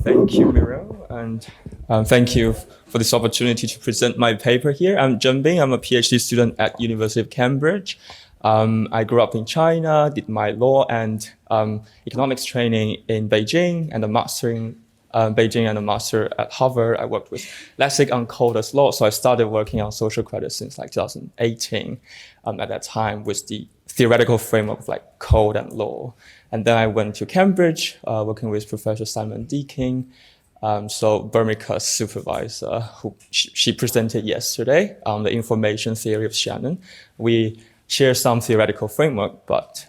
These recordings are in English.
Thank you, Miro, and thank you for this opportunity to present my paper here. I'm Zhenbin. I'm a PhD student at University of Cambridge. I grew up in China, did my law and economics training in Beijing, and a master in Beijing and a master at Harvard. I worked with Lessig on code as law, so I started working on social credit since like 2018. At that time, with the theoretical framework of like code and law. And then I went to Cambridge, working with Professor Simon Deaking, so Birmica's supervisor, who she presented yesterday on the information theory of Shannon. We share some theoretical framework, but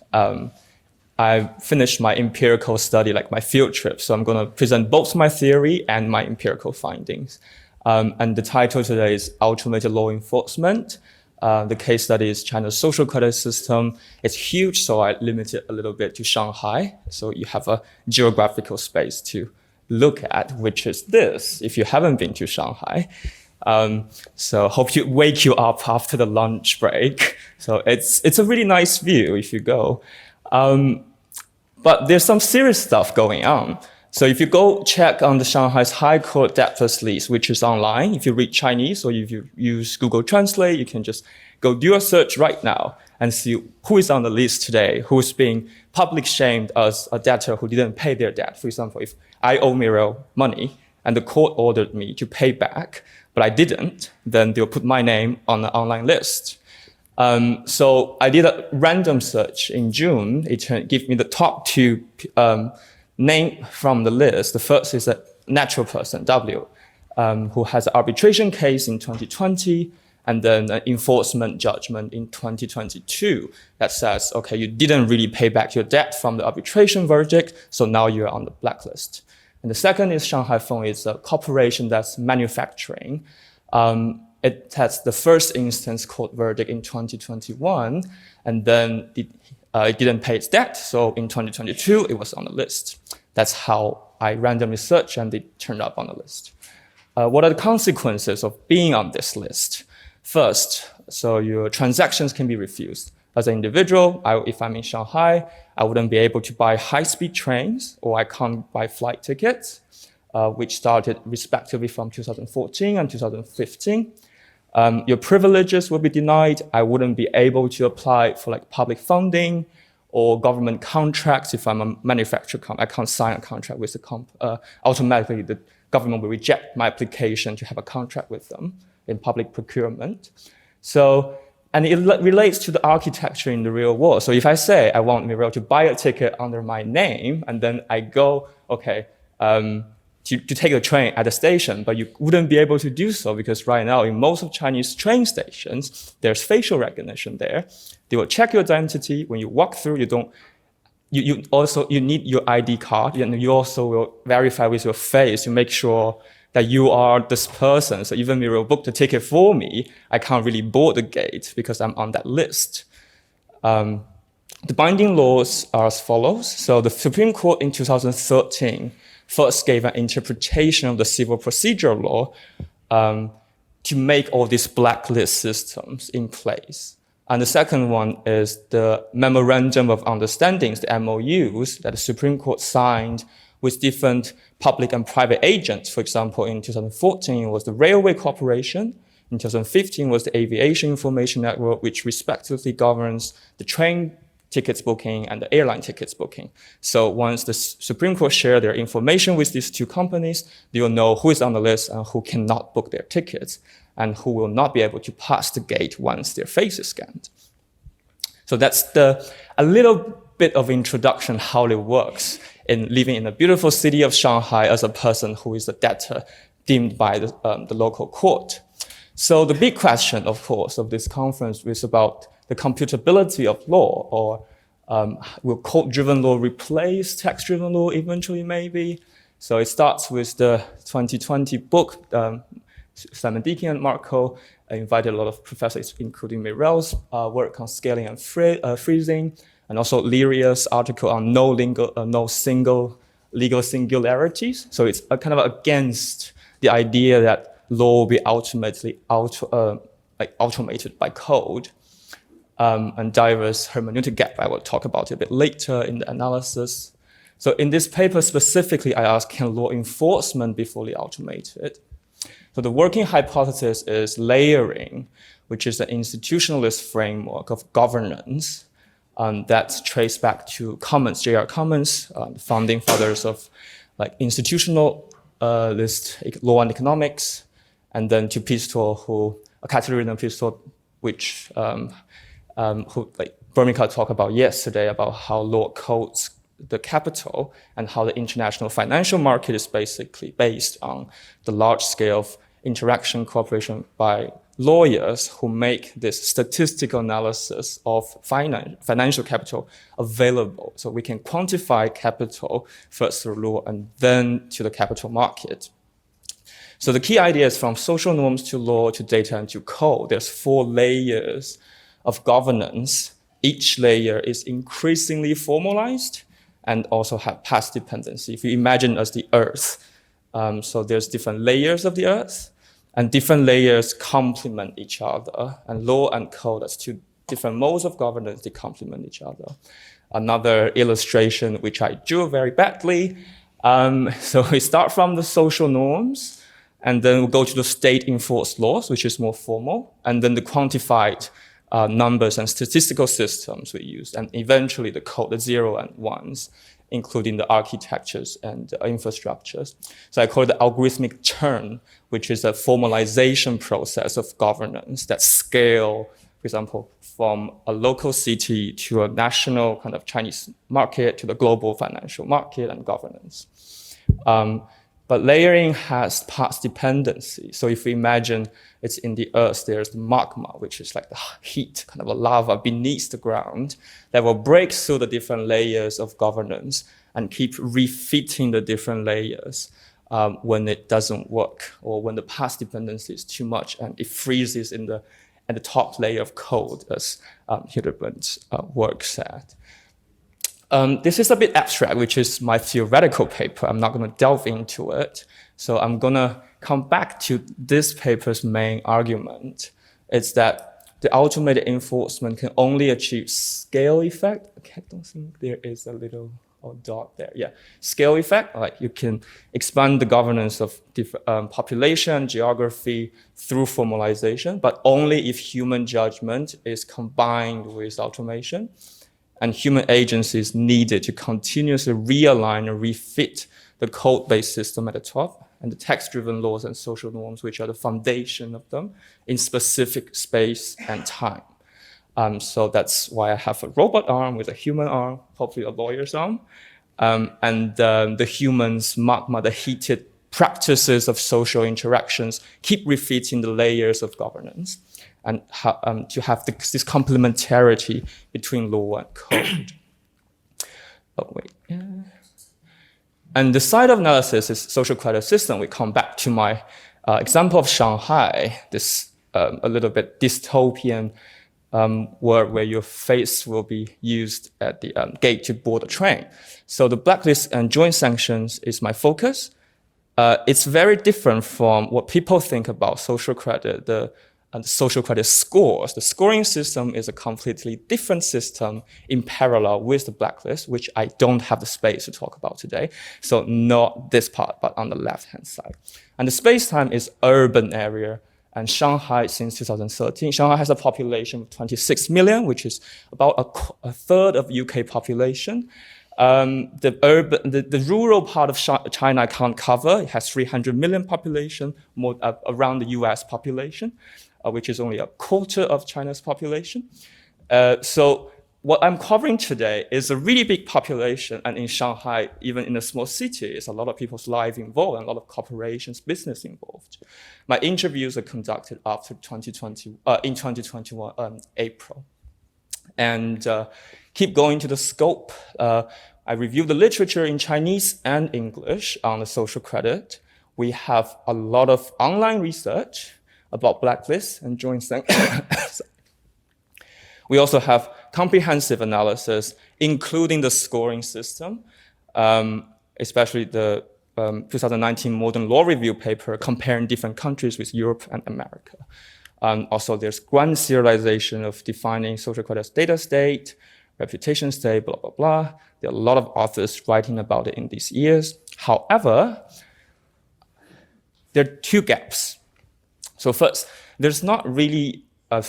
I finished my empirical study, like my field trip. So I'm going to present both my theory and my empirical findings. And the title today is Automated Law Enforcement. The case study is China's social credit system. It's huge, so I limit it a little bit to Shanghai. So you have a geographical space to look at, which is this, if you haven't been to Shanghai. So hope to wake you up after the lunch break. So it's a really nice view if you go. But there's some serious stuff going on. So if you go check on the Shanghai's High Court debtors list, which is online, if you read Chinese or if you use Google Translate, you can just go do a search right now and see who is on the list today, who's being public shamed as a debtor who didn't pay their debt. For example, if I owe Miro money and the court ordered me to pay back, but I didn't, then they'll put my name on the online list. So I did a random search in June. It gave me the top two name from the list. The first is a natural person, W, who has an arbitration case in 2020 and then an enforcement judgment in 2022 that says, okay, you didn't really pay back your debt from the arbitration verdict, so now you're on the blacklist. And the second is Shanghai Feng. It's a corporation that's manufacturing. It has the first instance court verdict in 2021, and then it didn't pay its debt, so in 2022, it was on the list. That's how I randomly searched, and it turned up on the list. What are the consequences of being on this list? First, so your transactions can be refused. As an individual, if I'm in Shanghai, I wouldn't be able to buy high-speed trains, or I can't buy flight tickets, which started respectively from 2014 and 2015. Your privileges will be denied. I wouldn't be able to apply for like public funding or government contracts. If I'm a manufacturer, I can't sign a contract with the automatically the government will reject my application to have a contract with them in public procurement. So, and it relates to the architecture in the real world. So if I say I want Miro to buy a ticket under my name, and then I go, okay, to take a train at a station, but you wouldn't be able to do so because right now in most of Chinese train stations, there's facial recognition there. They will check your identity. When you walk through, you need your ID card, and you also will verify with your face to make sure that you are this person. So even if you book the ticket for me, I can't really board the gate because I'm on that list. The binding laws are as follows. So the Supreme Court in 2013 first gave an interpretation of the civil procedure law to make all these blacklist systems in place. And the second one is the Memorandum of Understandings, the MOUs, that the Supreme Court signed with different public and private agents. For example, in 2014, it was the Railway Corporation. In 2015 was the Aviation Information Network, which respectively governs the train tickets booking and the airline tickets booking. So once the Supreme Court share their information with these two companies, they will know who is on the list and who cannot book their tickets and who will not be able to pass the gate once their face is scanned. So that's a little bit of introduction how it works in living in the beautiful city of Shanghai as a person who is a debtor deemed by the local court. So the big question, of course, of this conference is about the computability of law, or will code-driven law replace text-driven law eventually, maybe? So it starts with the 2020 book. Simon Deaking and Marco invited a lot of professors, including Mireille's work on scaling and freezing, and also Lyria's article on no single legal singularities. So it's kind of against the idea that law will be ultimately automated by code. And diverse hermeneutic gap, I will talk about it a bit later in the analysis. So in this paper specifically, I asked, can law enforcement be fully automated? So the working hypothesis is layering, which is an institutionalist framework of governance that's traced back to Commons, J.R. Commons, the founding fathers of like institutionalist law and economics, and then to Pistol, Catherine Pistol, which who like Birmingham talked about yesterday about how law codes the capital and how the international financial market is basically based on the large scale of interaction cooperation by lawyers who make this statistical analysis of financial capital available. So we can quantify capital first through law and then to the capital market. So the key idea is from social norms to law to data and to code. There's 4 layers of governance. Each layer is increasingly formalized and also have path dependency. If you imagine as the Earth, so there's different layers of the Earth, and different layers complement each other. And law and code as 2 different modes of governance, they complement each other. Another illustration, which I drew very badly. So we start from the social norms, and then we'll go to the state-enforced laws, which is more formal, and then the quantified numbers and statistical systems we use, and eventually the code, the 0 and 1s, including the architectures and infrastructures. So I call it the algorithmic turn, which is a formalization process of governance that scale, for example, from a local city to a national kind of Chinese market to the global financial market and governance. But layering has path dependency. So if we imagine it's in the earth, there's the magma, which is like the heat, kind of a lava beneath the ground that will break through the different layers of governance and keep refitting the different layers when it doesn't work or when the path dependency is too much and it freezes at the top layer of code, as Hildebrand works at. This is a bit abstract, which is my theoretical paper. I'm not going to delve into it. So I'm going to come back to this paper's main argument. It's that the automated enforcement can only achieve scale effect. I don't think there is a little dot there. Yeah, scale effect. Like you can expand the governance of different population, geography through formalization, but only if human judgment is combined with automation. And human agency is needed to continuously realign and refit the code-based system at the top and the text-driven laws and social norms, which are the foundation of them, in specific space and time. So that's why I have a robot arm with a human arm, hopefully a lawyer's arm. And the human's magma, the heated practices of social interactions, keep refitting the layers of governance, and to have this complementarity between law and code. Oh, wait. Yeah. And the side of analysis is social credit system. We come back to my example of Shanghai, this a little bit dystopian world where your face will be used at the gate to board a train. So the blacklist and joint sanctions is my focus. It's very different from what people think about social credit, the social credit scores. The scoring system is a completely different system in parallel with the blacklist, which I don't have the space to talk about today. So not this part, but on the left-hand side. And the space-time is urban area. And Shanghai, since 2013, Shanghai has a population of 26 million, which is about a third of UK population. The rural part of China I can't cover. It has 300 million population, more around the US population, which is only a quarter of China's population. So what I'm covering today is a really big population, and in Shanghai, even in a small city, it's a lot of people's lives involved and a lot of corporations, business involved. My interviews are conducted after in 2021, April. And keep going to the scope. I reviewed the literature in Chinese and English on the social credit. We have a lot of online research about blacklists and joint sanctions. We also have comprehensive analysis, including the scoring system, especially the 2019 Modern Law Review paper comparing different countries with Europe and America. Also, there's grand serialization of defining social credit data state. reputation stake, blah, blah, blah. There are a lot of authors writing about it in these years. However, there are two gaps. So first, there's not really a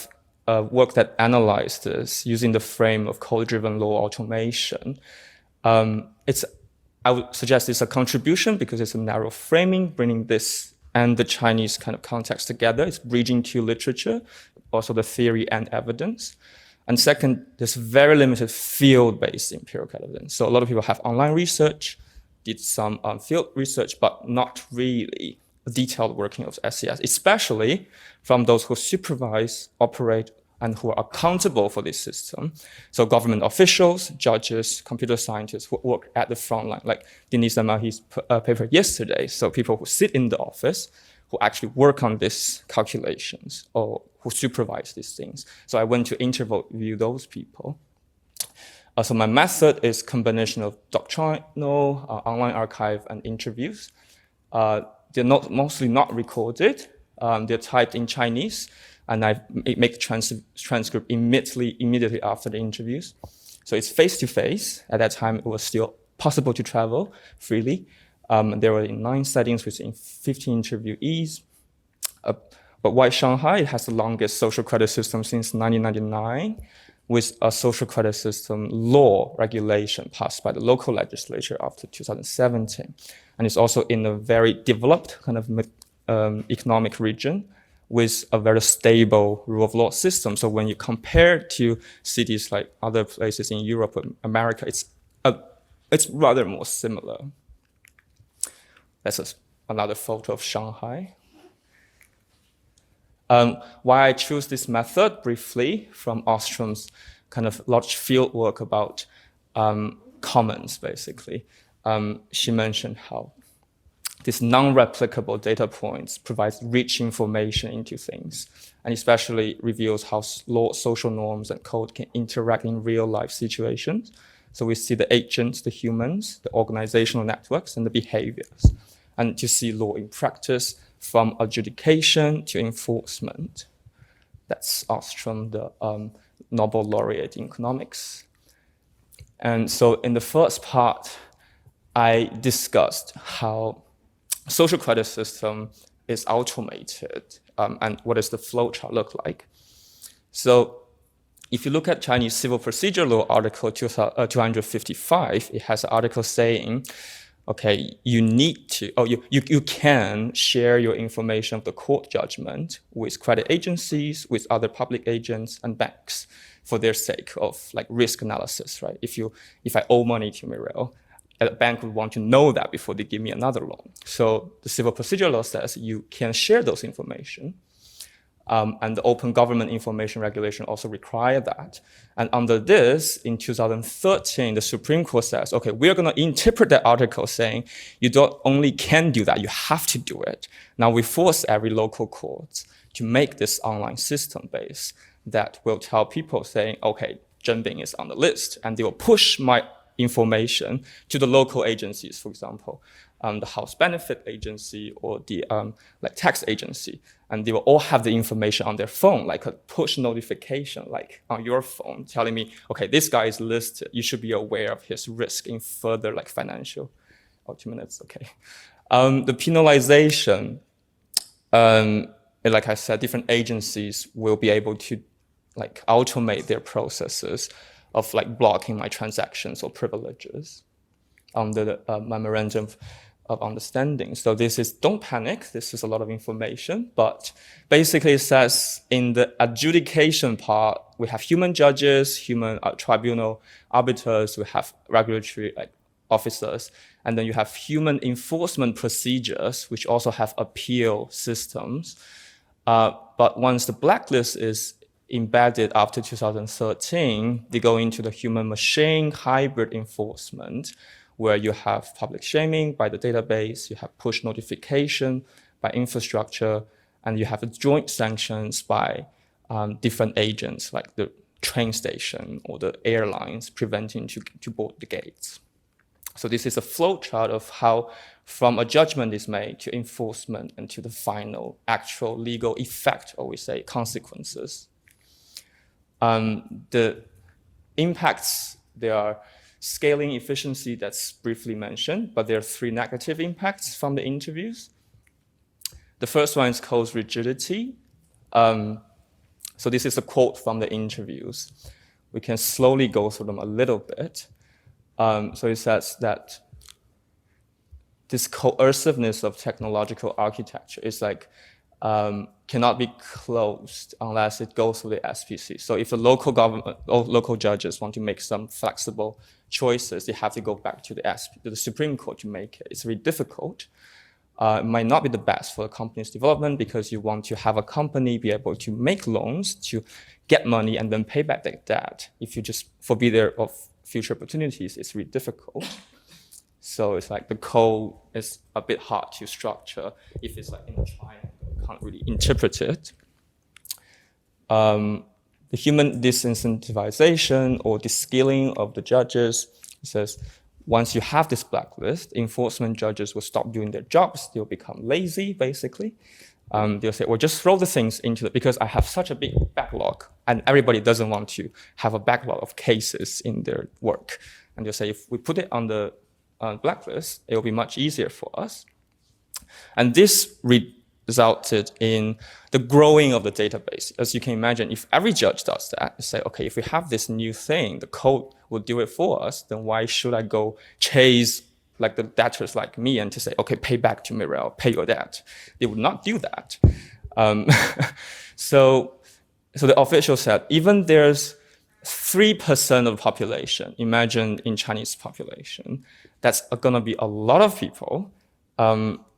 work that analyzes this using the frame of code-driven law automation. I would suggest it's a contribution because it's a narrow framing, bringing this and the Chinese kind of context together. It's bridging two literature, also the theory and evidence. And second, there's very limited field-based empirical evidence. So a lot of people have online research, did some field research, but not really a detailed working of SCS, especially from those who supervise, operate, and who are accountable for this system. So government officials, judges, computer scientists who work at the front line, like Denise Amahi's paper yesterday. So people who sit in the office, who actually work on these calculations or who supervise these things. So I went to interview those people. So my method is combination of doctrinal, online archive, and interviews. They're mostly not recorded. They're typed in Chinese, and I make the transcript immediately after the interviews. So it's face-to-face. At that time, it was still possible to travel freely. There were in 9 settings within 15 interviewees. But why Shanghai? It has the longest social credit system since 1999, with a social credit system law regulation passed by the local legislature after 2017. And it's also in a very developed kind of economic region with a very stable rule of law system. So when you compare to cities like other places in Europe or America, it's rather more similar. That's another photo of Shanghai. Why I choose this method briefly from Ostrom's kind of large field work about commons, basically. She mentioned how this non-replicable data points provides rich information into things, and especially reveals how social norms and code can interact in real-life situations. So we see the agents, the humans, the organizational networks, and the behaviors. And to see law in practice from adjudication to enforcement. That's Ostrom, the Nobel laureate in economics. And so in the first part, I discussed how social credit system is automated and what does the flowchart look like. So if you look at Chinese Civil Procedure Law Article 255, it has an article saying, okay, you need to, you can share your information of the court judgment with credit agencies, with other public agents and banks for their sake of like risk analysis, right? If I owe money to Mirel, a bank would want to know that before they give me another loan. So the Civil Procedure Law says you can share those information. And the Open Government Information Regulation also require that. And under this, in 2013, the Supreme Court says, okay, we're going to interpret that article saying you don't only can do that, you have to do it. Now we force every local court to make this online system base that will tell people saying, okay, Zhenbin is on the list, and they will push my information to the local agencies, for example, the House Benefit Agency or the like tax agency, and they will all have the information on their phone, like a push notification, like on your phone, telling me, okay, this guy is listed. You should be aware of his risk in further like financial. Oh, 2 minutes, okay. The penalization, like I said, different agencies will be able to like automate their processes of like blocking my transactions or privileges under the memorandum of understanding. So this is, don't panic, this is a lot of information, but basically it says in the adjudication part, we have human judges, human tribunal arbiters, we have regulatory like officers, and then you have human enforcement procedures, which also have appeal systems. But once the blacklist is embedded after 2013, they go into the human-machine hybrid enforcement, where you have public shaming by the database, you have push notification by infrastructure, and you have joint sanctions by different agents, like the train station or the airlines preventing to board the gates. So this is a flowchart of how from a judgment is made to enforcement and to the final actual legal effect, or we say consequences. Impacts, there are scaling efficiency that's briefly mentioned, but there are 3 negative impacts from the interviews. The first one is code rigidity. So this is a quote from the interviews. We can slowly go through them a little bit. So it says that this coerciveness of technological architecture is like cannot be closed unless it goes through the SPC. So if the local government or local judges want to make some flexible choices, they have to go back to the Supreme Court to make it. It's very difficult. It might not be the best for a company's development because you want to have a company be able to make loans to get money and then pay back that debt. If you just forbid their of future opportunities, it's really difficult. So it's like the code is a bit hard to structure if it's like in a triangle, you can't really interpret it. The human disincentivization or de-skilling of the judges says, once you have this blacklist, enforcement judges will stop doing their jobs. They'll become lazy, basically. They'll say, well, just throw the things into it because I have such a big backlog and everybody doesn't want to have a backlog of cases in their work. And they'll say, if we put it on the blacklist, it will be much easier for us. And this resulted in the growing of the database. As you can imagine, if every judge does that, you say, okay, if we have this new thing, the code will do it for us, then why should I go chase like the debtors like me and to say, okay, pay back to Mirel, pay your debt. They would not do that. So the official said, even there's 3% of the population, imagine in Chinese population, that's gonna be a lot of people.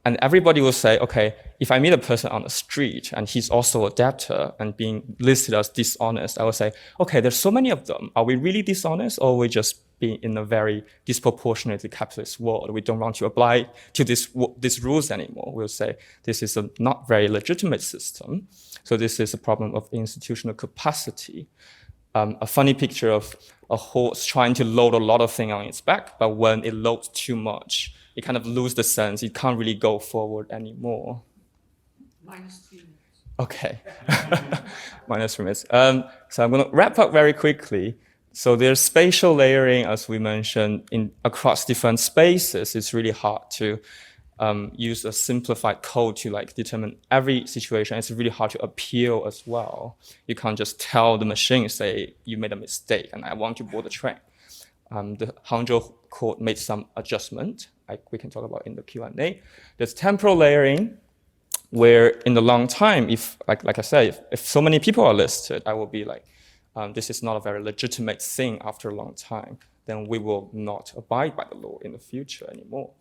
And everybody will say, okay, if I meet a person on the street and he's also a debtor and being listed as dishonest, I will say, okay, there's so many of them. Are we really dishonest or are we just being in a very disproportionately capitalist world? We don't want to apply to these rules anymore. We'll say this is a not very legitimate system. So this is a problem of institutional capacity. A funny picture of a horse trying to load a lot of things on its back, but when it loads too much, it kind of loses the sense. It can't really go forward anymore. -3 minutes. Okay, -3 minutes. So I'm going to wrap up very quickly. So there's spatial layering, as we mentioned, across different spaces. It's really hard to use a simplified code to like determine every situation. It's really hard to appeal as well. You can't just tell the machine, say, you made a mistake and I want to board the train. The Hangzhou court made some adjustment, like we can talk about in the Q&A. There's temporal layering, where in the long time, if like I said, if so many people are listed, I will be like, this is not a very legitimate thing after a long time, then we will not abide by the law in the future anymore.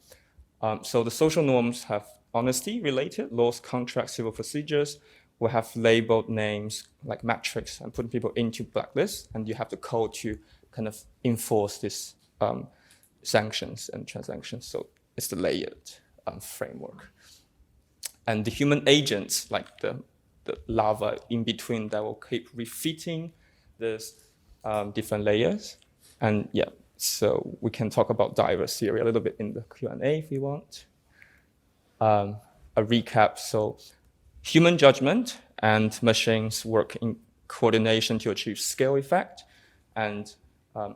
So the social norms have honesty related, laws, contracts, civil procedures. We have labeled names like metrics and putting people into blacklists, and you have the code to kind of enforce this sanctions and transactions. So it's the layered framework. And the human agents, like the lava in between, that will keep refitting these different layers. And yeah, so we can talk about diverse theory a little bit in the Q&A if you want. A recap, so human judgment and machines work in coordination to achieve scale effect, and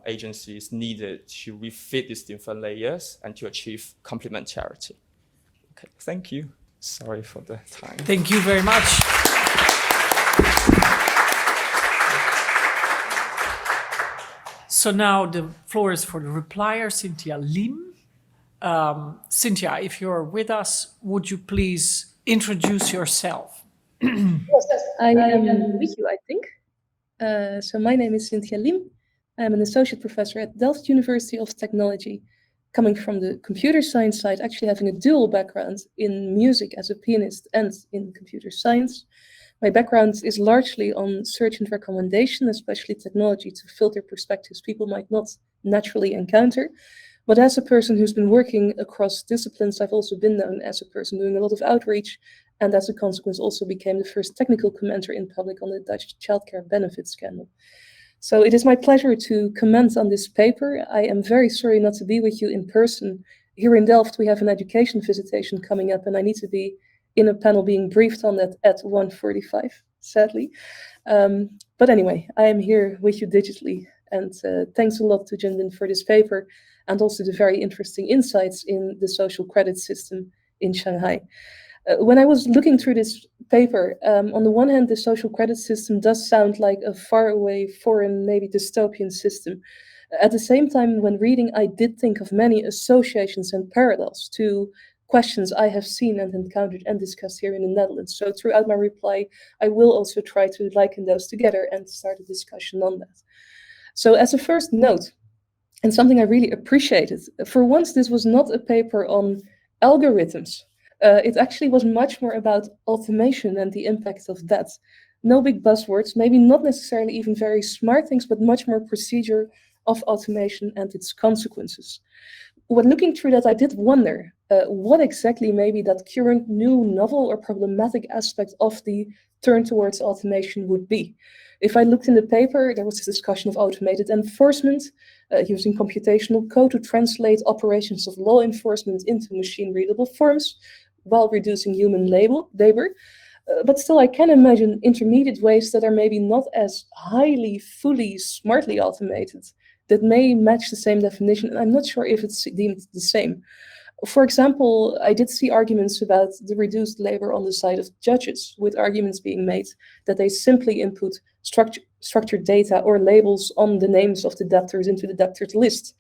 agencies needed to refit these different layers and to achieve complementarity. Okay, thank you. Sorry for the time. Thank you very much. So now the floor is for the replier, Cynthia Liem. Cynthia, if you're with us, would you please introduce yourself? Yes, I am with you, I think. So my name is Cynthia Liem. I'm an associate professor at Delft University of Technology, coming from the computer science side, actually having a dual background in music as a pianist and in computer science. My background is largely on search and recommendation, especially technology to filter perspectives people might not naturally encounter. But as a person who's been working across disciplines, I've also been known as a person doing a lot of outreach, and as a consequence also became the first technical commenter in public on the Dutch childcare benefit scandal. So it is my pleasure to comment on this paper. I am very sorry not to be with you in person. Here in Delft, we have an education visitation coming up, and I need to be in a panel being briefed on that at 1:45, sadly. But anyway, I am here with you digitally. And thanks a lot to Zhenbin for this paper and also the very interesting insights in the social credit system in Shanghai. When I was looking through this paper, on the one hand, the social credit system does sound like a faraway, foreign, maybe dystopian system. At the same time, when reading, I did think of many associations and parallels to questions I have seen and encountered and discussed here in the Netherlands. So throughout my reply, I will also try to liken those together and start a discussion on that. So as a first note, and something I really appreciated, for once, this was not a paper on algorithms. It actually was much more about automation and the impact of that. No big buzzwords, maybe not necessarily even very smart things, but much more procedure of automation and its consequences. When looking through that, I did wonder what exactly maybe that current new novel or problematic aspect of the turn towards automation would be. If I looked in the paper, there was this discussion of automated enforcement, using computational code to translate operations of law enforcement into machine-readable forms, while reducing human labor. But still, I can imagine intermediate ways that are maybe not as highly, fully, smartly automated that may match the same definition, and I'm not sure if it's deemed the same. For example, I did see arguments about the reduced labor on the side of judges, with arguments being made that they simply input structured data or labels on the names of the debtors into the debtors list.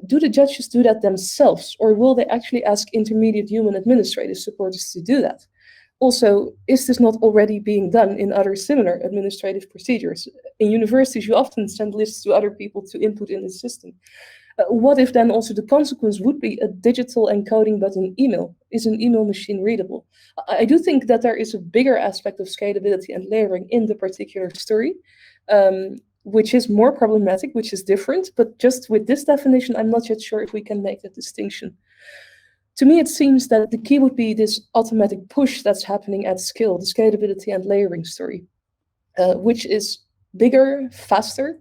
Do the judges do that themselves, or will they actually ask intermediate human administrative supporters to do that? Also, is this not already being done in other similar administrative procedures? In universities, you often send lists to other people to input in the system. What if then also the consequence would be a digital encoding but in email? Is an email machine readable? I do think that there is a bigger aspect of scalability and layering in the particular story, which is more problematic, which is different, but just with this definition, I'm not yet sure if we can make that distinction. To me, it seems that the key would be this automatic push that's happening at scale, the scalability and layering story, which is bigger, faster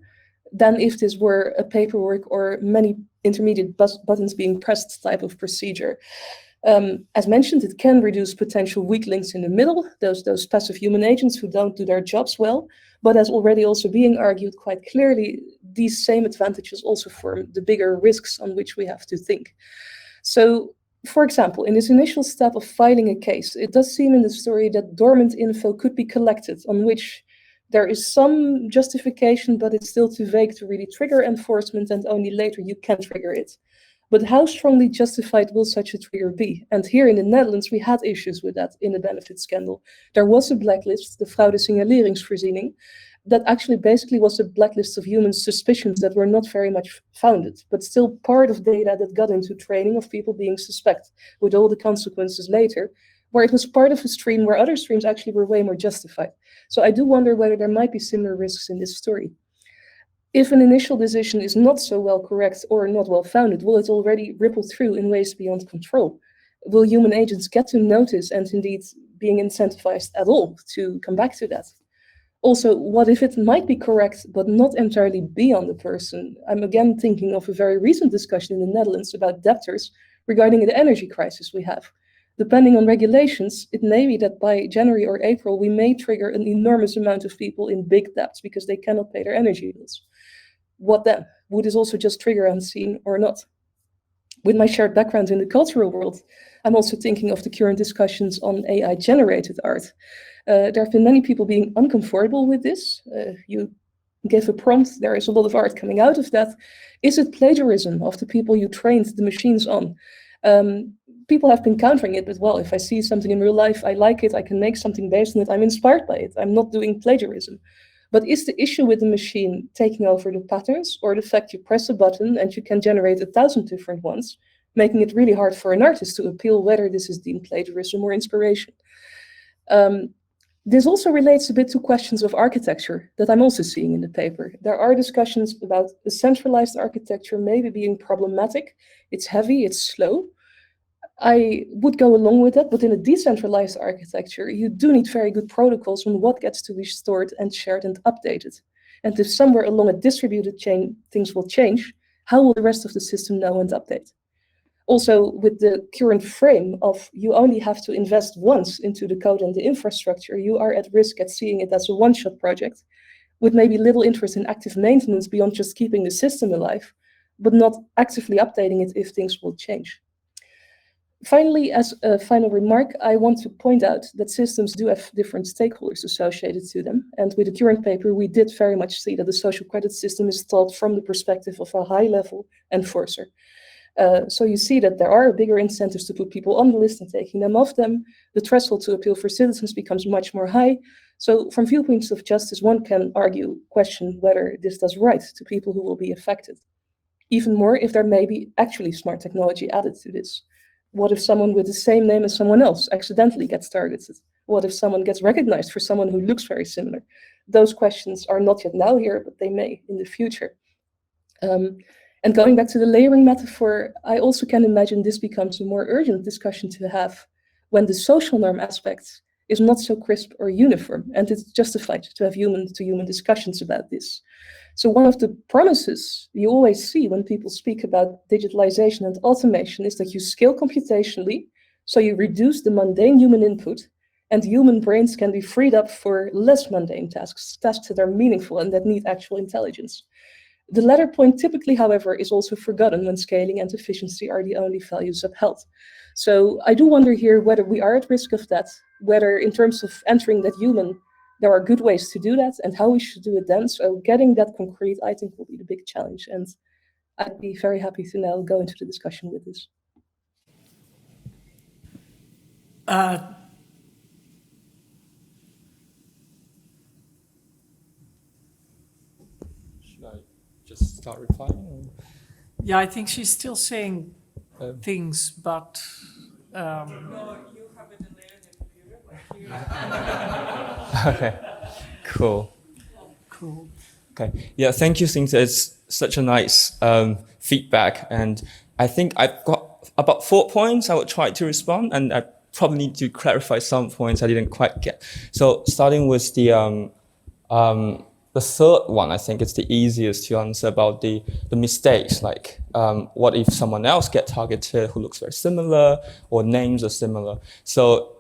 than if this were a paperwork or many intermediate buttons being pressed type of procedure. As mentioned, it can reduce potential weak links in the middle, those passive human agents who don't do their jobs well, but as already also being argued quite clearly, these same advantages also form the bigger risks on which we have to think. So, for example, in this initial step of filing a case, it does seem in the story that dormant info could be collected on which there is some justification, but it's still too vague to really trigger enforcement, and only later you can trigger it. But how strongly justified will such a trigger be? And here in the Netherlands, we had issues with that in the benefit scandal. There was a blacklist, the fraude-signaleringsvoorziening, that actually basically was a blacklist of human suspicions that were not very much founded, but still part of data that got into training of people being suspect, with all the consequences later, where it was part of a stream where other streams actually were way more justified. So I do wonder whether there might be similar risks in this story. If an initial decision is not so well correct or not well founded, will it already ripple through in ways beyond control? Will human agents get to notice and indeed being incentivized at all to come back to that? Also, what if it might be correct but not entirely be on the person? I'm again thinking of a very recent discussion in the Netherlands about debtors regarding the energy crisis we have. Depending on regulations, it may be that by January or April, we may trigger an enormous amount of people in big debts because they cannot pay their energy bills. What then? Would this also just trigger unseen or not? With my shared background in the cultural world, I'm also thinking of the current discussions on AI-generated art. There have been many people being uncomfortable with this. You give a prompt, there is a lot of art coming out of that. Is it plagiarism of the people you trained the machines on? People have been countering it, but well, if I see something in real life, I like it, I can make something based on it, I'm inspired by it, I'm not doing plagiarism. But is the issue with the machine taking over the patterns, or the fact you press a button and you can generate 1,000 different ones, making it really hard for an artist to appeal whether this is deemed plagiarism or inspiration? This also relates a bit to questions of architecture that I'm also seeing in the paper. There are discussions about a centralized architecture maybe being problematic. It's heavy, it's slow. I would go along with that, but in a decentralized architecture, you do need very good protocols on what gets to be stored and shared and updated. And if somewhere along a distributed chain things will change, how will the rest of the system know and update? Also, with the current frame of you only have to invest once into the code and the infrastructure, you are at risk at seeing it as a one-shot project, with maybe little interest in active maintenance beyond just keeping the system alive, but not actively updating it if things will change. Finally, as a final remark, I want to point out that systems do have different stakeholders associated to them. And with the current paper, we did very much see that the social credit system is thought from the perspective of a high-level enforcer. So you see that there are bigger incentives to put people on the list and taking them off them. The threshold to appeal for citizens becomes much more high. So from viewpoints of justice, one can question whether this does right to people who will be affected. Even more if there may be actually smart technology added to this. What if someone with the same name as someone else accidentally gets targeted? What if someone gets recognized for someone who looks very similar? Those questions are not yet now here, but they may in the future. And going back to the layering metaphor, I also can imagine this becomes a more urgent discussion to have when the social norm aspect is not so crisp or uniform, and it's justified to have human-to-human discussions about this. So one of the promises you always see when people speak about digitalization and automation is that you scale computationally, so you reduce the mundane human input, and human brains can be freed up for less mundane tasks that are meaningful and that need actual intelligence. The latter point typically, however, is also forgotten when scaling and efficiency are the only values upheld. So I do wonder here whether we are at risk of that, whether in terms of entering that human, there are good ways to do that and how we should do it then. So getting that concrete, I think, will be the big challenge. And I'd be very happy to now go into the discussion with this. Should I just start replying? Yeah, I think she's still saying things, but... No, you have it later in the computer. Okay, cool. Cool. Okay, yeah, thank you, Cynthia. It's such a nice feedback. And I think I've got about 4 points I would try to respond, and I probably need to clarify some points I didn't quite get. So starting with the third one, I think it's the easiest to answer about the mistakes, like what if someone else get targeted who looks very similar or names are similar. So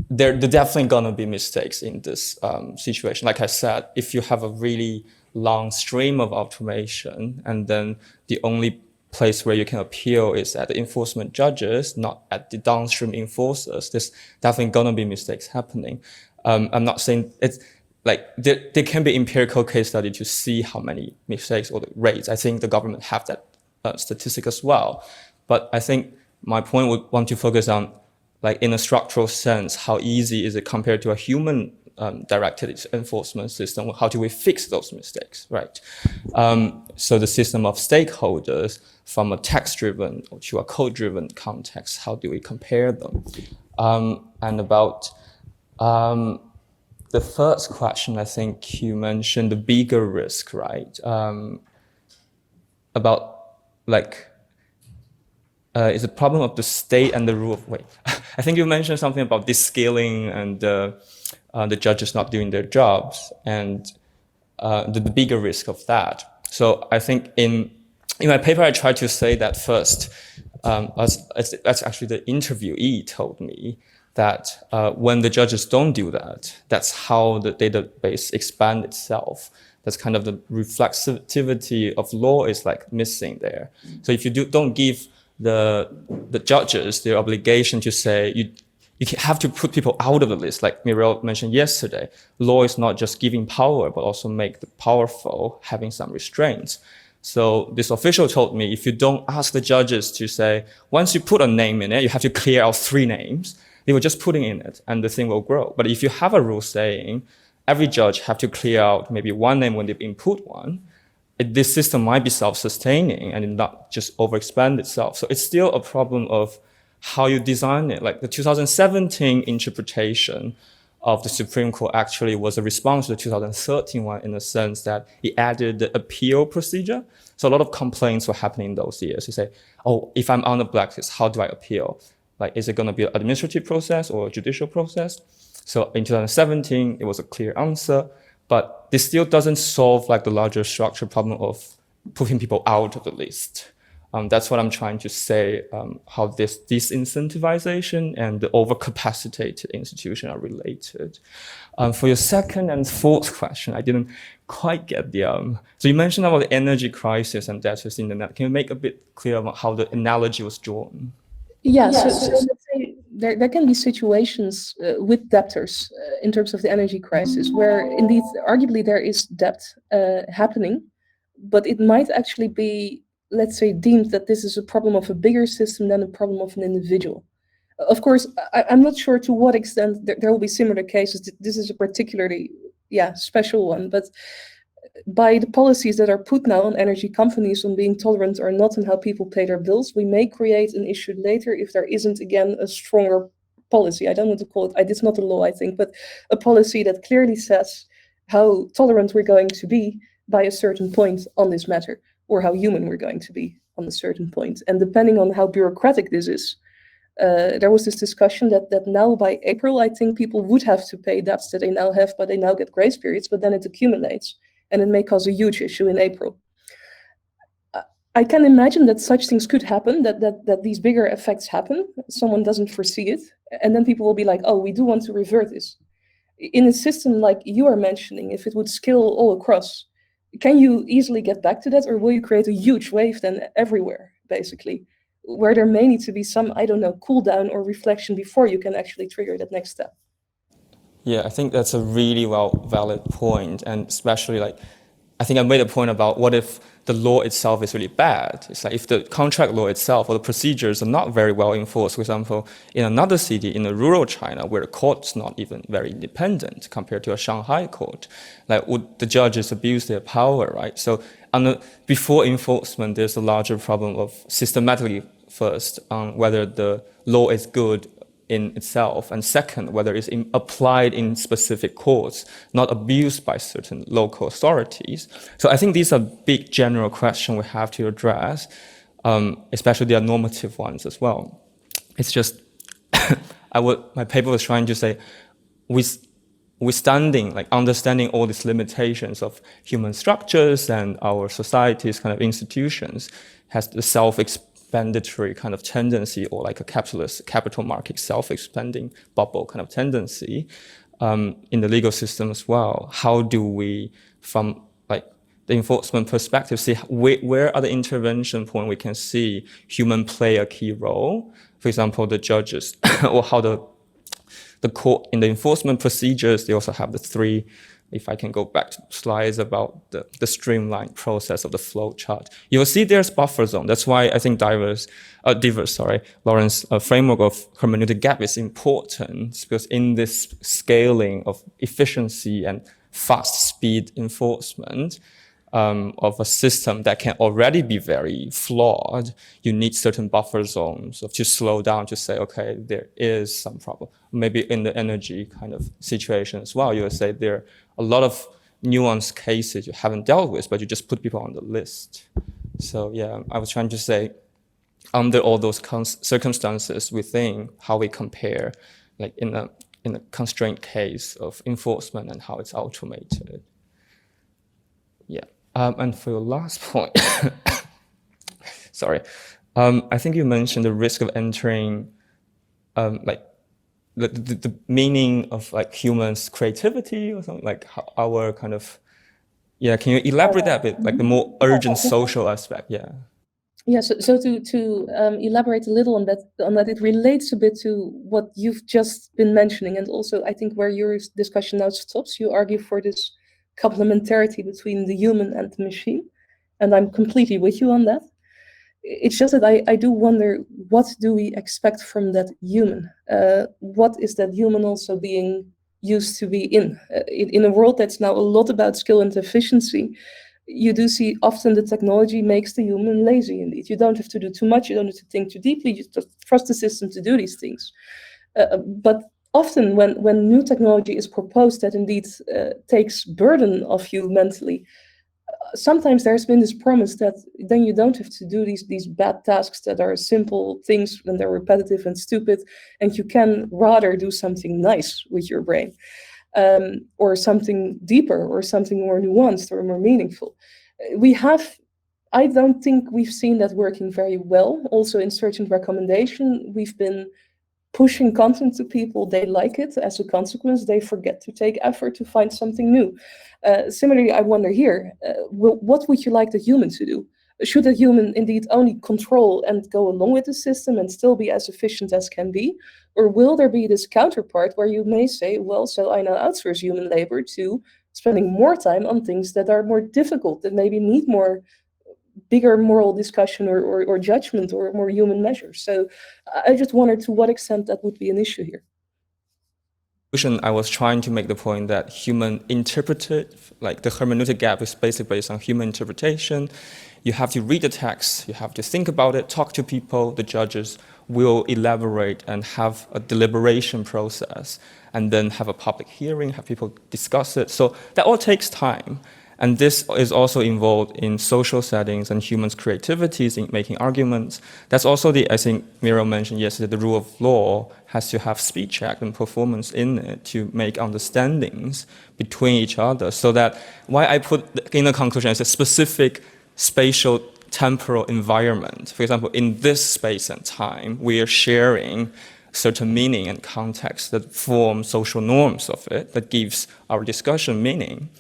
there definitely gonna be mistakes in this situation. Like I said, if you have a really long stream of automation and then the only place where you can appeal is at the enforcement judges, not at the downstream enforcers, there's definitely gonna be mistakes happening. I'm not saying it's like there can be empirical case study to see how many mistakes or the rates. I think the government have that statistic as well. But I think my point would want to focus on, like in a structural sense, how easy is it compared to a human directed enforcement system? How do we fix those mistakes, right? So the system of stakeholders from a text-driven to a code-driven context, how do we compare them? And about the first question, I think you mentioned the bigger risk, right? About like, is a problem of the state and the rule of, wait, I think you mentioned something about this scaling and the judges not doing their jobs and the bigger risk of that. So I think in my paper, I tried to say that first, that's actually the interviewee told me that when the judges don't do that, that's how the database expands itself. That's kind of the reflexivity of law is like missing there. So if you don't give the judges their obligation to say you have to put people out of the list, like Muriel mentioned yesterday. Law is not just giving power, but also make the powerful having some restraints. So this official told me, if you don't ask the judges to say, once you put a name in it, you have to clear out 3 names, they were just putting in it and the thing will grow. But if you have a rule saying every judge have to clear out maybe 1 name when they input one, this system might be self-sustaining and not just overexpand itself. So it's still a problem of how you design it. Like the 2017 interpretation of the Supreme Court actually was a response to the 2013 one in the sense that it added the appeal procedure. So a lot of complaints were happening in those years. You say, oh, if I'm on the blacklist, how do I appeal? Like, is it going to be an administrative process or a judicial process? So in 2017, it was a clear answer, but this still doesn't solve like the larger structural problem of putting people out of the list. That's what I'm trying to say, how this disincentivization and the overcapacitated institution are related. For your second and fourth question, I didn't quite get the, so you mentioned about the energy crisis and debtors in the net. Can you make a bit clear about how the analogy was drawn? Yeah, so let's say there can be situations with debtors in terms of the energy crisis where indeed, arguably, there is debt happening, but it might actually be, let's say, deemed that this is a problem of a bigger system than a problem of an individual. Of course, I'm not sure to what extent there will be similar cases. This is a particularly, special one, but by the policies that are put now on energy companies on being tolerant or not and how people pay their bills, we may create an issue later if there isn't, again, a stronger policy. I don't want to call it, it's not a law, I think, but a policy that clearly says how tolerant we're going to be by a certain point on this matter, or how human we're going to be on a certain point. And depending on how bureaucratic this is, there was this discussion that now by April, I think people would have to pay debts that they now have, but they now get grace periods, but then it accumulates. And it may cause a huge issue in April. I can imagine that such things could happen, that these bigger effects happen. Someone doesn't foresee it. And then people will be like, oh, we do want to revert this. In a system like you are mentioning, if it would scale all across, can you easily get back to that? Or will you create a huge wave then everywhere, basically, where there may need to be some, cool down or reflection before you can actually trigger that next step? Yeah, I think that's a really valid point, and especially I think I made a point about what if the law itself is really bad. It's like if the contract law itself or the procedures are not very well enforced. For example, in another city in the rural China where the court's not even very independent compared to a Shanghai court, would the judges abuse their power, right? So before enforcement, there's a larger problem of systematically first whether the law is good in itself, and second, whether it's applied in specific courts, not abused by certain local authorities. So I think these are big general questions we have to address, especially the normative ones as well. It's just, my paper was trying to say, understanding all these limitations of human structures and our society's kind of institutions has the self-expandatory kind of tendency, or like a capitalist capital market self-expanding bubble kind of tendency in the legal system as well. How do we, from the enforcement perspective, see where are the intervention points we can see human play a key role? For example, the judges, or how the court in the enforcement procedures, they also have the three. If I can go back to slides about the streamlined process of the flow chart, you will see there's buffer zone. That's why I think Lawrence framework of hermeneutic gap is important, because in this scaling of efficiency and fast speed enforcement of a system that can already be very flawed, you need certain buffer zones to slow down, to say, okay, there is some problem. Maybe in the energy kind of situation as well, you would say there are a lot of nuanced cases you haven't dealt with, but you just put people on the list. So yeah, I was trying to say, under all those circumstances, we think how we compare, in a constraint case of enforcement and how it's automated. Yeah. And for your last point, sorry, I think you mentioned the risk of entering, the meaning of humans' creativity or something, our kind of, can you elaborate that a bit, the more urgent social aspect? Yeah, so to elaborate a little on that, it relates a bit to what you've just been mentioning, and also I think where your discussion now stops, you argue for this complementarity between the human and the machine, and I'm completely with you on that. It's just that I do wonder, what do we expect from that human? What is that human also being used to be in a world that's now a lot about skill and efficiency? You do see often the technology makes the human lazy indeed. You don't have to do too much, you don't have to think too deeply, you just trust the system to do these things. But often when new technology is proposed that indeed takes burden off you mentally, sometimes there's been this promise that then you don't have to do these bad tasks that are simple things and they're repetitive and stupid, and you can rather do something nice with your brain, or something deeper, or something more nuanced or more meaningful. We have I don't think we've seen that working very well. Also in search and recommendation, we've been pushing content to people, they like it. As a consequence, they forget to take effort to find something new. Similarly, I wonder here, what would you like the human to do? Should a human indeed only control and go along with the system and still be as efficient as can be? Or will there be this counterpart where you may say, well, so I now outsource human labor to spending more time on things that are more difficult, that maybe need more bigger moral discussion or judgment or more human measures. So I just wonder to what extent that would be an issue here. I was trying to make the point that human interpretive, like the hermeneutic gap is basically based on human interpretation. You have to read the text, you have to think about it, talk to people, the judges will elaborate and have a deliberation process, and then have a public hearing, have people discuss it. So that all takes time. And this is also involved in social settings and humans' creativities in making arguments. That's also I think Miro mentioned yesterday, the rule of law has to have speed check and performance in it to make understandings between each other. So that why I put in the conclusion is a specific spatial temporal environment. For example, in this space and time, we are sharing certain meaning and context that form social norms of it, that gives our discussion meaning.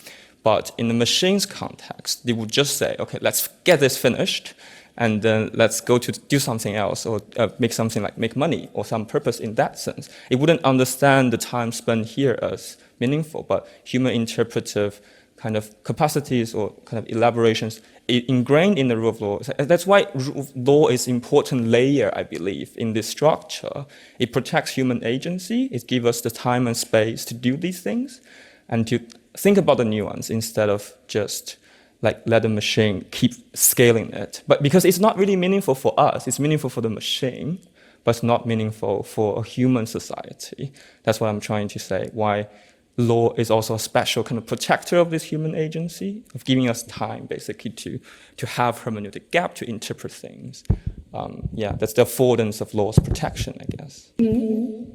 But in the machine's context, they would just say, okay, let's get this finished, and then let's go to do something else, or make something like make money, or some purpose in that sense. It wouldn't understand the time spent here as meaningful, but human interpretive kind of capacities or kind of elaborations ingrained in the rule of law. That's why rule of law is an important layer, I believe, in this structure. It protects human agency, it gives us the time and space to do these things, and to think about the nuance instead of just like let the machine keep scaling it. But because it's not really meaningful for us, it's meaningful for the machine, but it's not meaningful for a human society. That's what I'm trying to say, why law is also a special kind of protector of this human agency, of giving us time basically to have hermeneutic gap, to interpret things. That's the affordance of law's protection, I guess. Mm-hmm.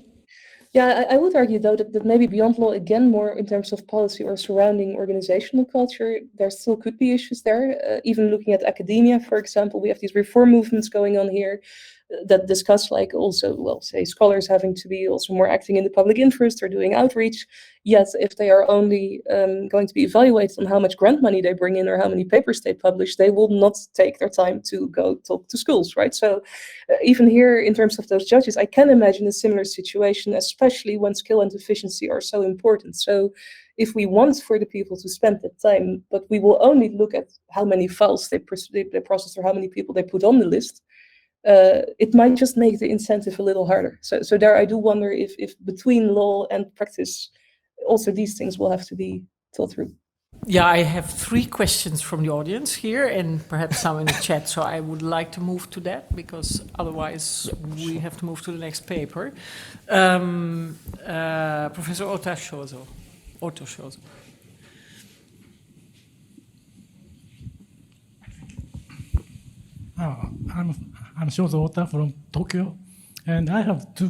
Yeah, I would argue, though, that maybe beyond law, again, more in terms of policy or surrounding organizational culture, there still could be issues there. Even looking at academia, for example, we have these reform movements going on here that discuss, like, also, well, say, scholars having to be also more acting in the public interest or doing outreach. Yet, if they are only going to be evaluated on how much grant money they bring in or how many papers they publish, they will not take their time to go talk to schools, right? So even here, in terms of those judges, I can imagine a similar situation, especially when skill and efficiency are so important. So if we want for the people to spend that time, but we will only look at how many files they process or how many people they put on the list, it might just make the incentive a little harder. So there I do wonder if between law and practice, also these things will have to be thought through. Yeah, I have 3 questions from the audience here and perhaps some in the chat. So I would like to move to that because otherwise we have to move to the next paper. Professor Otto Schozo. I'm Shozo Ota from Tokyo, and I have two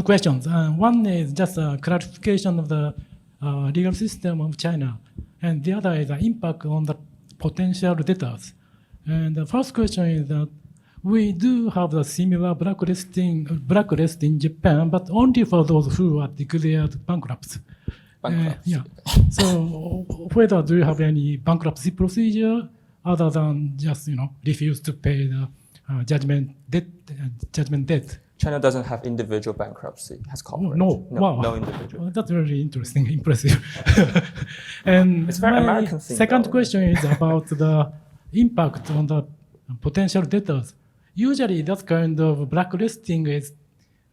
questions. One is just a clarification of the legal system of China, and the other is the impact on the potential debtors. And the first question is that we do have the similar blacklist in Japan, but only for those who are declared bankrupt. So whether do you have any bankruptcy procedure other than just refuse to pay the judgment debt? China doesn't have individual bankruptcy, it has corporate. No, wow. No individual. Well, that's very interesting, impressive. And it's very American thing. Second question is about the impact on the potential debtors. Usually that kind of blacklisting is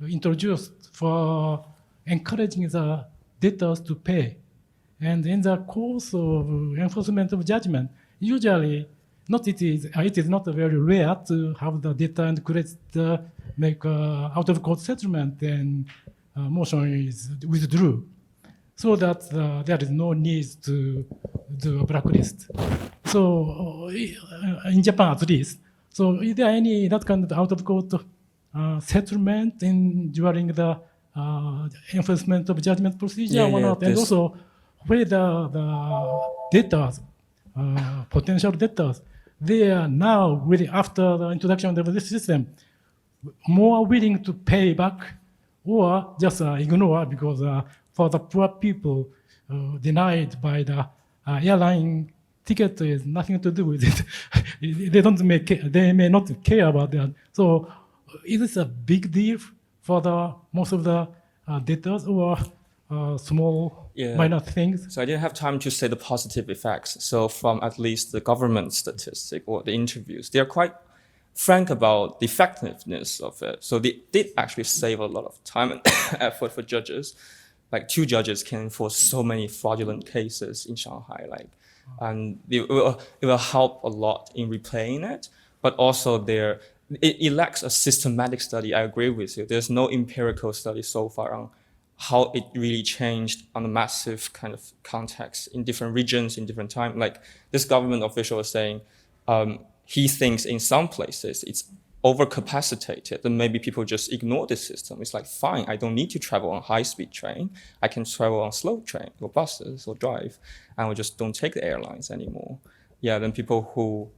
introduced for encouraging the debtors to pay. And in the course of enforcement of judgment, usually it is not very rare to have the debtor and creditor make out of court settlement and motion is withdrew, so that there is no need to do a blacklist. So in Japan at least, so is there any that kind of out of court settlement during the enforcement of judgment procedure or not? And also whether the debtors potential debtors, they are now really, after the introduction of this system, more willing to pay back or just ignore, because for the poor people denied by the airline ticket is nothing to do with it. They may not care about that. So is this a big deal for the most of the debtors, or small minor things? So I didn't have time to say the positive effects. So from at least the government statistic or the interviews, they're quite frank about the effectiveness of it. So they did actually save a lot of time and effort for judges. Like 2 judges can enforce so many fraudulent cases in Shanghai. And it will help a lot in replaying it. But also it lacks a systematic study. I agree with you. There's no empirical study so far on how it really changed on a massive kind of context in different regions, in different time. Like this government official is saying, he thinks in some places it's overcapacitated, and maybe people just ignore the system. It's like, fine, I don't need to travel on high-speed train. I can travel on slow train or buses or drive, and we just don't take the airlines anymore. Yeah, then people who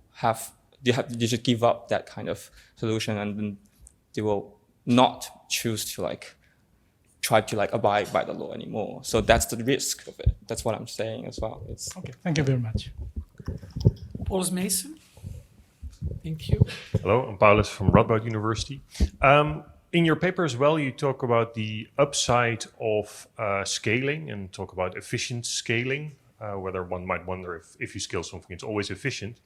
they just give up that kind of solution, and then they will not choose to try to abide by the law anymore. So that's the risk of it. That's what I'm saying as well. Okay, thank you very much. Paulus Mason. Thank you. Hello, I'm Paulus from Radboud University. In your paper as well, you talk about the upside of scaling and talk about efficient scaling, whether one might wonder if you scale something, it's always efficient.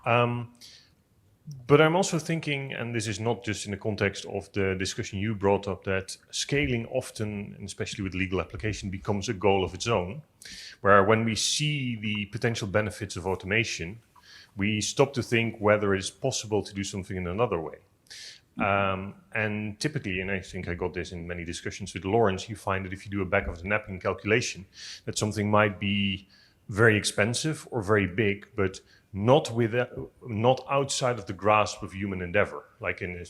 But I'm also thinking, and this is not just in the context of the discussion you brought up, that scaling often, and especially with legal application, becomes a goal of its own, where when we see the potential benefits of automation, we stop to think whether it is possible to do something in another way. And typically, and I think I got this in many discussions with Lawrence, you find that if you do a back of the napkin calculation, that something might be very expensive or very big, but not outside of the grasp of human endeavor. Like in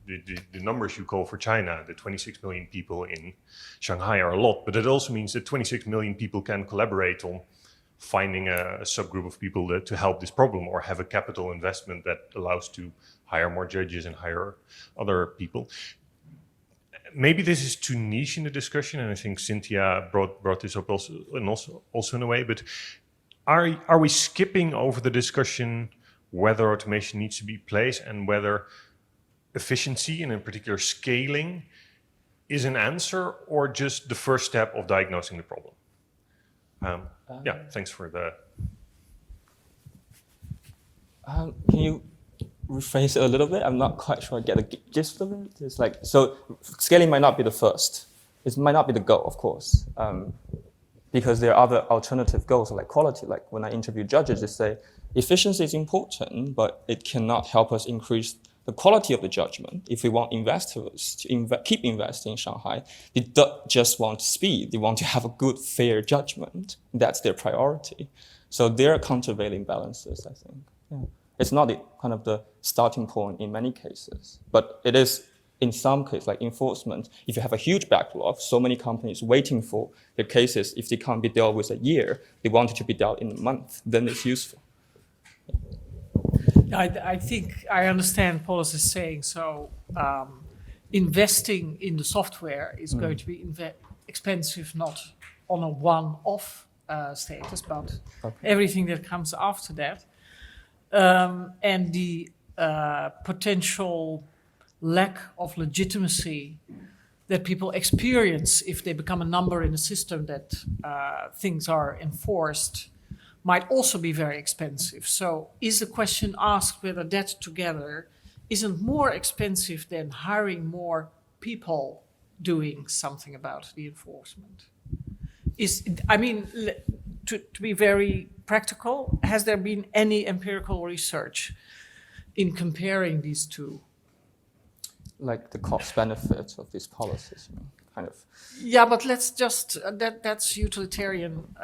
the numbers you call for China, the 26 million people in Shanghai are a lot, but it also means that 26 million people can collaborate on finding a subgroup of people to help this problem, or have a capital investment that allows to hire more judges and hire other people. Maybe this is too niche in the discussion, and I think Cynthia brought this up also in a way, but are we skipping over the discussion whether automation needs to be placed and whether efficiency, and in particular scaling, is an answer or just the first step of diagnosing the problem? Yeah, thanks for the... Can you rephrase it a little bit? I'm not quite sure I get the gist of it. It's like, so scaling might not be the first. It might not be the goal, of course, because there are other alternative goals like quality. Like when I interview judges, they say efficiency is important, but it cannot help us increase the quality of the judgment. If we want investors to keep investing in Shanghai, they don't just want speed. They want to have a good, fair judgment. That's their priority. So there are countervailing balances, I think. Yeah. It's not the starting point in many cases, but it is in some cases, like enforcement. If you have a huge backlog, so many companies waiting for their cases, if they can't be dealt with a year, they want it to be dealt in a month, then it's useful. I think I understand Paulus is saying. So investing in the software is going to be expensive, not on a one-off status, but everything that comes after that. And the potential lack of legitimacy that people experience if they become a number in a system that things are enforced might also be very expensive. So is the question asked whether that together isn't more expensive than hiring more people doing something about the enforcement? To be very practical, has there been any empirical research in comparing these two? Like the cost benefits of these policies, kind of. Yeah, but let's just, that's utilitarian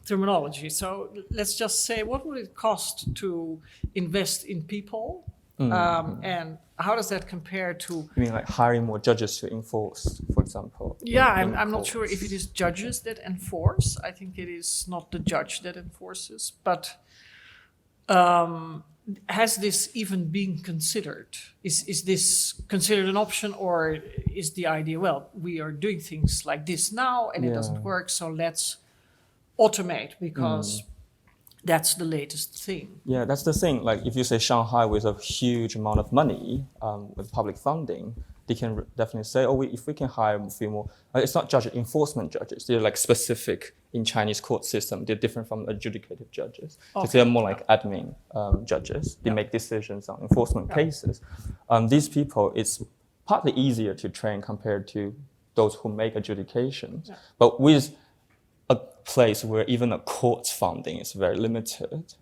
terminology. So let's just say, what would it cost to invest in people And how does that compare to? You mean like hiring more judges to enforce, for example? Yeah, in I'm not courts? sure if it is judges that enforce. I think it is not the judge that enforces. But has this even been considered? Is this considered an option, or is the idea, well, we are doing things like this now and it doesn't work, so let's automate because that's the latest thing. Yeah, that's the thing. Like if you say Shanghai with a huge amount of money, with public funding, they can definitely say, oh, if we can hire a few more, it's not judge enforcement judges. They're like specific in Chinese court system. They're different from adjudicative judges. Because they're more like admin judges. They make decisions on enforcement cases. These people, it's partly easier to train compared to those who make adjudications. But with a place where even a court's funding is very limited,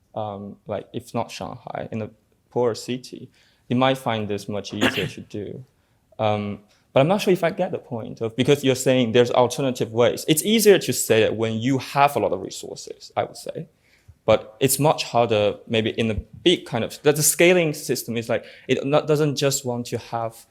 like if not Shanghai, in a poorer city, you might find this much easier to do. But I'm not sure if I get the point of, because you're saying there's alternative ways. It's easier to say it when you have a lot of resources, I would say. But it's much harder maybe in a big kind of, that the scaling system is like, it doesn't just want to have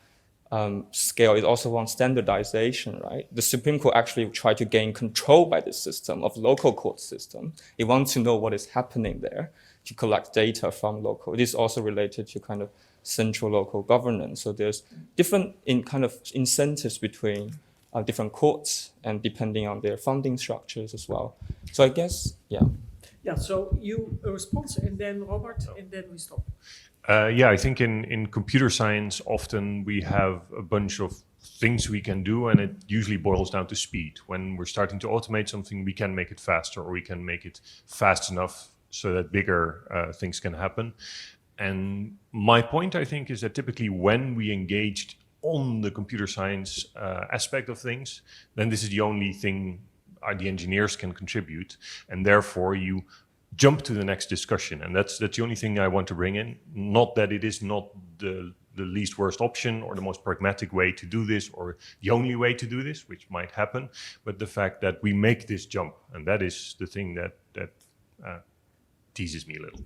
scale, it also wants standardization, right? The Supreme Court actually tried to gain control by this system of local court system. It wants to know what is happening there, to collect data from local. It is also related to kind of central local governance. So there's different kind of incentives between different courts and depending on their funding structures as well. So I guess, Yeah, so you a response and then Robert and then we stop. I think in computer science, often we have a bunch of things we can do, and it usually boils down to speed. When we're starting to automate something, we can make it faster, or we can make it fast enough so that bigger things can happen. And my point, I think, is that typically when we engaged on the computer science aspect of things, then this is the only thing the engineers can contribute, and therefore you jump to the next discussion. And that's the only thing I want to bring in. Not that it is not the least worst option or the most pragmatic way to do this or the only way to do this, which might happen, but the fact that we make this jump, and that is the thing that teases me a little.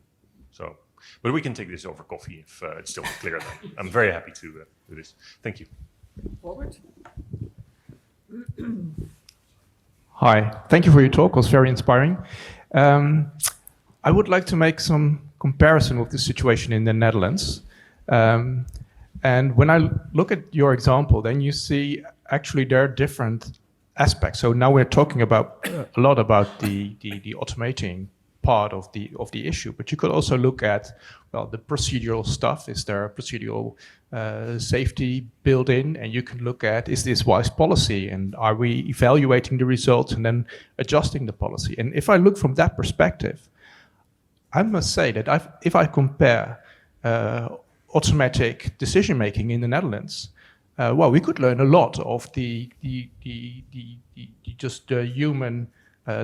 So, but we can take this over coffee if it's still not clear. Then I'm very happy to do this. Thank you. Robert? Hi, thank you for your talk. It was very inspiring. I would like to make some comparison with the situation in the Netherlands. And when I look at your example, then you see actually there are different aspects. So now we're talking about a lot about the automating part of the issue, but you could also look at, well, the procedural stuff. Is there a procedural safety built in? And you can look at, is this wise policy? And are we evaluating the results and then adjusting the policy? And if I look from that perspective, I must say that if I compare automatic decision-making in the Netherlands, well, we could learn a lot of the human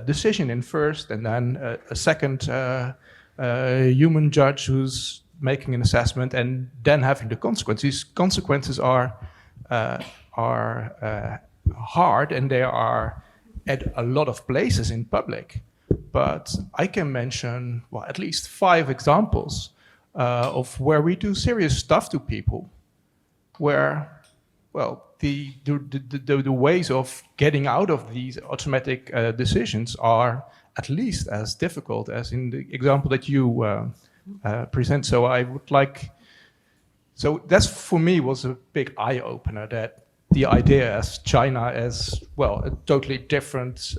decision in first, and then a second human judge who's making an assessment, and then having the consequences. These consequences are hard, and they are at a lot of places in public. But I can mention, well, at least 5 examples of where we do serious stuff to people, where, well, the ways of getting out of these automatic decisions are at least as difficult as in the example that you present. So I would like, so that's for me was a big eye-opener, that the idea as China as, well, a totally different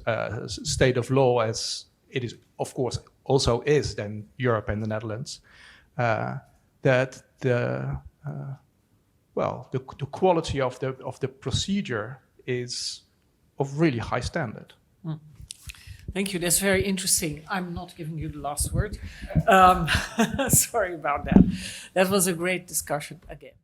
state of law as it is, of course, also is than Europe and the Netherlands, that the quality of the procedure is of really high standard. Thank you. That's very interesting. I'm not giving you the last word. Sorry about that. That was a great discussion again.